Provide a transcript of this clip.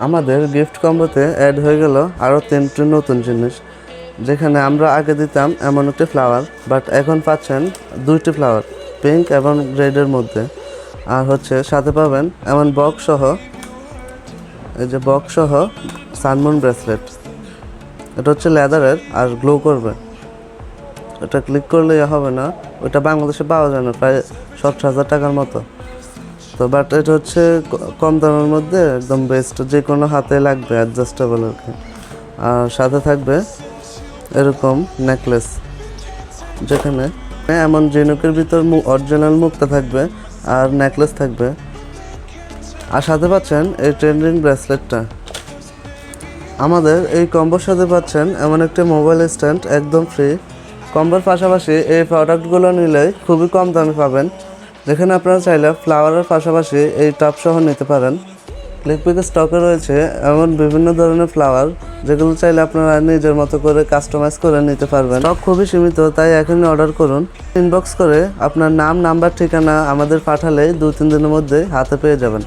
আমাদের gift কম্বোতে add হয়ে গেল আরও 3টি নতুন জিনিস, যেখানে আমরা আগে দিতাম এমন একটি ফ্লাওয়ার, বাট এখন পাচ্ছেন 2টি ফ্লাওয়ার, পিঙ্ক এবং রেডের মধ্যে। আর সাথে পাবেন এমন বক্স সহ, এই যে বক্স সহ সানমুন ব্রেসলেট। এটা লেদারের আর গ্লো করবে। এটা ক্লিক করলে হবে না, ওটা বাংলাদেশে পাওয়া যায় না, প্রায় 70,000 টাকার মতো। তো বাট এটা কম দামের মধ্যে একদম বেস্ট, যে কোনো হাতে লাগবে, অ্যাডজাস্টেবল আর কি। আর সাথে থাকবে এরকম নেকলেস, যেখানে এমন ঝিনুকের ভিতর অরিজিনাল মুক্তা থাকবে আর নেকলেস থাকবে। আর সাথে পাচ্ছেন এই ট্রেন্ডিং ব্রেসলেটটা। আমাদের এই কম্বোর সাথে পাচ্ছেন এমন একটি মোবাইল স্ট্যান্ড একদম ফ্রি। কম্বোর পাশাপাশি এই প্রোডাক্টগুলো নিলে খুবই কম দামে পাবেন, যেখানে আপনারা চাইলে ফ্লাওয়ারের পাশাপাশি এই টপ সহ নিতে পারেন। ক্লিকপিকে স্টকে রয়েছে এমন বিভিন্ন ধরনের ফ্লাওয়ার, যেগুলো চাইলে আপনারা নিজের মতো করে কাস্টমাইজ করে নিতে পারবেন। স্টক খুবই সীমিত, তাই এখনই অর্ডার করুন। ইনবক্স করে আপনার নাম, নাম্বার, ঠিকানা আমাদের পাঠালেই 2-3 দিনের মধ্যে হাতে পেয়ে যাবেন।